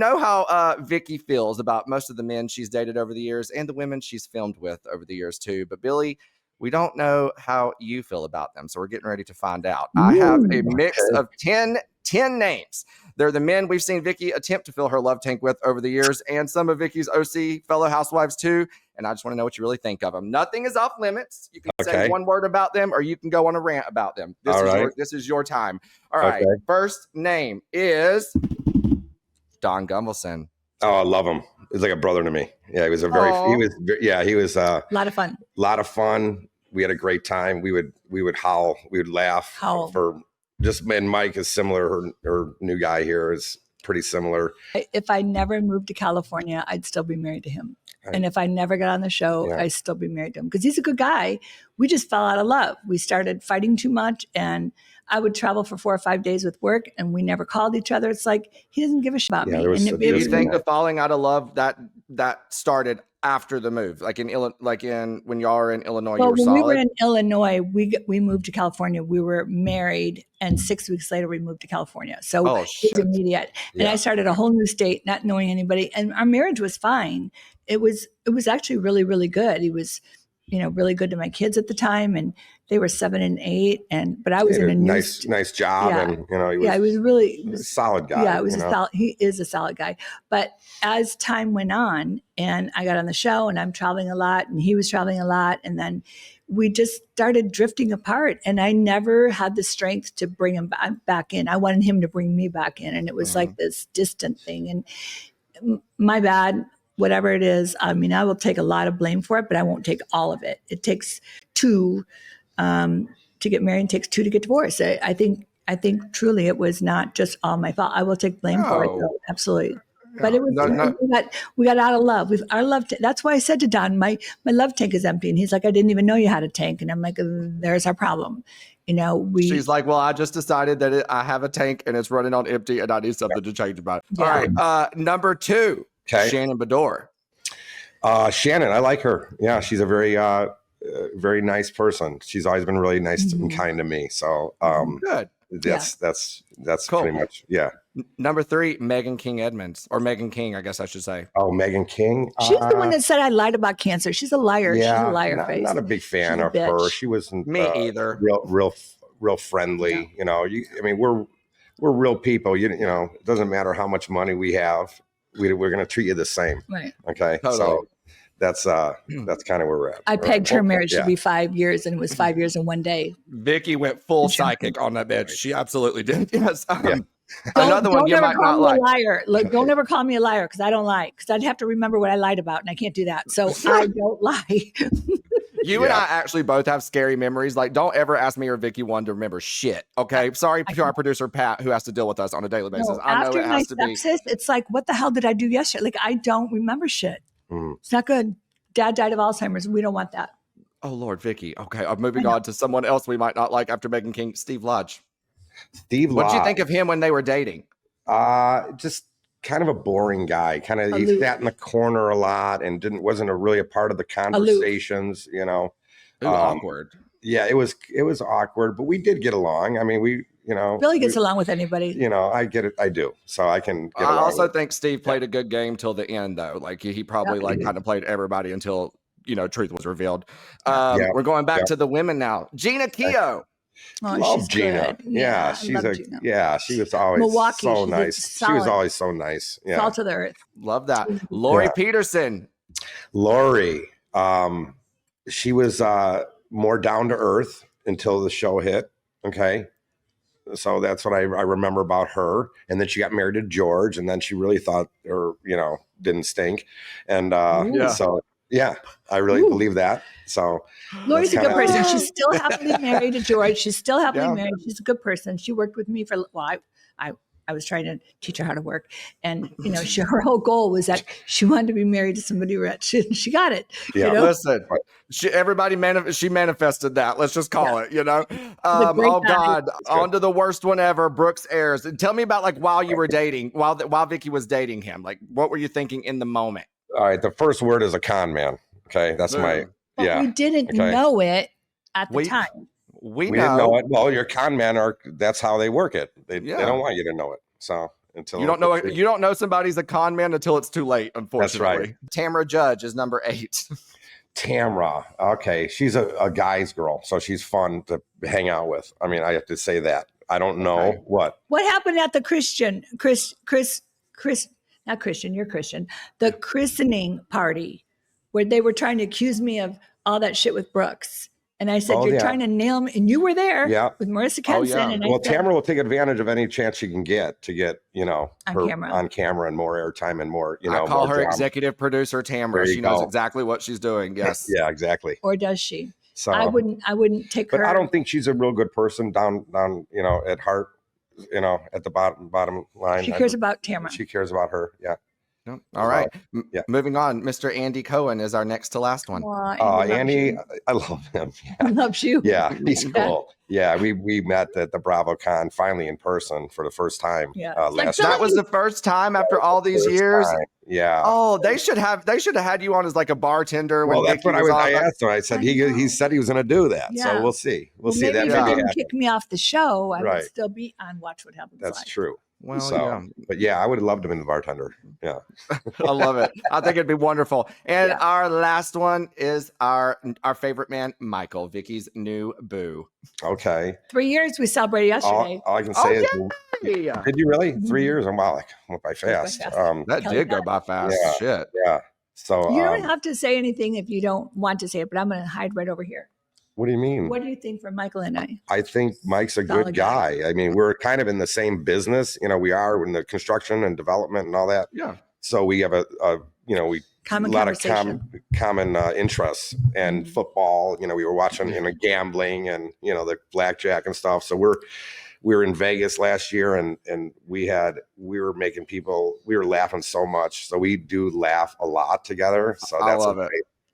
know how Vicki feels about most of the men she's dated over the years and the women she's filmed with over the years too. But Billy, we don't know how you feel about them. So we're getting ready to find out. I have a mix of 10 names. They're the men we've seen Vicki attempt to fill her love tank with over the years and some of Vicki's OC fellow housewives too. And I just want to know what you really think of them. Nothing is off limits. You can say one word about them or you can go on a rant about them. This is your time. All right. First name is Don Gunvalson. Oh, I love him. He's like a brother to me. Yeah, he was a lot of fun. A lot of fun. We had a great time. We would howl. We would laugh. For just, and Mike is similar. Her new guy here is pretty similar. If I never moved to California, I'd still be married to him. And if I never got on the show, I'd still be married to him because he's a good guy. We just fell out of love. We started fighting too much, and I would travel for 4 or 5 days with work, and we never called each other. It's like he doesn't give a shit about me. Do you think the falling out of love that started after the move, when y'all were in Illinois? Well, you were when solid? we were in Illinois, we moved to California. We were married, and 6 weeks later, we moved to California. So it was immediate. And I started a whole new state, not knowing anybody, and our marriage was fine. It was actually really, really good. He was, really good to my kids at the time, and they were 7 and 8. But I was in a nice job, and he was a solid guy. Yeah, he is a solid guy. But as time went on, and I got on the show, and I'm traveling a lot, and he was traveling a lot, and then we just started drifting apart, and I never had the strength to bring him back in. I wanted him to bring me back in, and it was like this distant thing. And my bad. Whatever it is, I will take a lot of blame for it, but I won't take all of it. It takes 2 to get married, and takes 2 to get divorced. I think truly it was not just all my fault. I will take blame for it, though, absolutely. But it was we got out of love. That's why I said to Don, my love tank is empty, and he's like, I didn't even know you had a tank, and I'm like, there's our problem. She's like, well, I just decided that I have a tank and it's running on empty, and I need something to change about it. Yeah. All right, number 2. Shannon Bedore. Shannon, I like her. Yeah, she's a very nice person. She's always been really nice and kind to me. So good. That's cool. Pretty much, yeah. Number 3, Megan King Edmonds, or Megan King, I guess I should say. Oh, Megan King. She's the one that said I lied about cancer. She's a liar. Yeah, she's a liar face. Not a big fan of her. She wasn't me either. Real friendly. Yeah. We're real people. It doesn't matter how much money we have. We're going to treat you the same. Right. Okay. Totally. So that's kind of where we're at. I pegged her marriage to be 5 years, and it was 5 years in one day. Vicki went full psychic on that bitch. She absolutely did. Yes. Another one you might not like. Liar. Look, don't ever call me a liar, because I don't lie. Because I'd have to remember what I lied about, and I can't do that. So I don't lie. You and I actually both have scary memories. Like, don't ever ask me or Vicki one to remember shit. Okay. Sorry to our producer, Pat, who has to deal with us on a daily basis. I know it has to be. It's like, what the hell did I do yesterday? Like, I don't remember shit. It's not good. Dad died of Alzheimer's. We don't want that. Oh, Lord, Vicki. Okay. I'm moving on to someone else we might not like after Megan King, Steve Lodge. What did you think of him when they were dating? Just kind of a boring guy. Kind of, he sat in the corner a lot and wasn't really a part of the conversations. Awkward. Yeah, it was awkward, but we did get along. Billy gets along with anybody. I get it. I do. So I can get along. I also think Steve played a good game till the end, though. Like, he probably kind of played everybody until truth was revealed. We're going back to the women now. Gina Keogh. Oh, love Gina. Good. Yeah, she was always Milwaukee, so nice. She was always so nice. Yeah. Salt of the earth. Love that. Lori Peterson. Lori, she was more down to earth until the show hit. Okay. So that's what I remember about her. And then she got married to George, and then she really thought, didn't stink. And I really believe that. So Lori's a good person. She's still happily married to George. She's still happily married. She's a good person. She worked with me I was trying to teach her how to work. And, her whole goal was that she wanted to be married to somebody rich, and she got it. Yeah. Listen, she manifested that. Let's just call it, Oh God. On to the worst one ever, Brooks Ayers. Tell me about while you were dating, while Vicki was dating him, what were you thinking in the moment? All right. The first word is a con man. Okay. That's But we didn't know it at the time. We didn't know it. Well, your con men that's how they work it. They don't want you to know it. So until You don't know somebody's a con man until it's too late, unfortunately. That's right. Tamra Judge is number 8. Tamra. Okay. She's a guy's girl, so she's fun to hang out with. I mean, I have to say that. I don't know what happened at the not Christian, you're Christian, the christening party where they were trying to accuse me of all that shit with Brooks. And I said, you're trying to nail him. And you were there with Marissa Kenson. And well, Tamra will take advantage of any chance she can get to get, on camera and more airtime and more, I call her drama. Executive producer Tamra. She knows exactly what she's doing. Yes. Yeah, exactly. Or does she? So I wouldn't take her. But I don't think she's a real good person down, at heart, at the bottom line. She cares about Tamra. She cares about her. Yeah. All right. Moving on. Mr. Andy Cohen is our next to last one. Andy, I love him. Yeah. He loves you. Yeah, he's cool. Yeah, we met at the BravoCon finally in person for the first time. Last year. That was the first time after all these years. Time. Yeah. Oh, they should have had you on as like a bartender. Well, that's what I asked him. I said he said he was going to do that. Yeah. So we'll see. We'll see. Maybe if he didn't kick me off the show, I would still be on Watch What Happens. That's Live. true. Well, but I would have loved him in the bartender. Yeah. I love it. I think it'd be wonderful. And our last one is our favorite man, Michael, Vicki's new boo. Okay. 3 years we celebrated yesterday. All I can say is, did you really? 3 years? Wow, like went by fast. That did go by fast. Yeah, shit. Yeah. So you don't have to say anything if you don't want to say it, but I'm going to hide right over here. What do you mean? What do you think for Michael and I? I think Mike's a good guy. I mean, we're kind of in the same business. We are in the construction and development and all that. Yeah. So we have a lot of common interests and football. We were watching gambling and the blackjack and stuff. So we were in Vegas last year and we were laughing so much. So we do laugh a lot together. So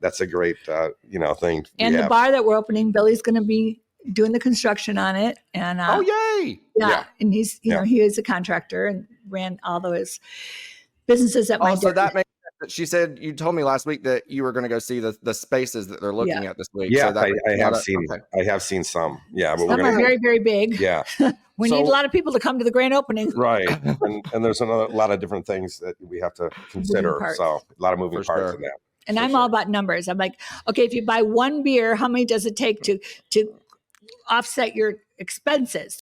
that's a great thing. And the bar that we're opening, Billy's going to be doing the construction on it. And yay! Yeah, and he's he is a contractor and ran all those businesses at my. So that makes sense. She said you told me last week that you were going to go see the spaces that they're looking at this week. Yeah, so I have seen some. Yeah, but some are very, very big. Yeah. We need a lot of people to come to the grand opening. Right. And there's a lot of different things that we have to consider. So a lot of moving parts in that. And I'm all about numbers. I'm like, okay, if you buy one beer, how many does it take to offset your expenses?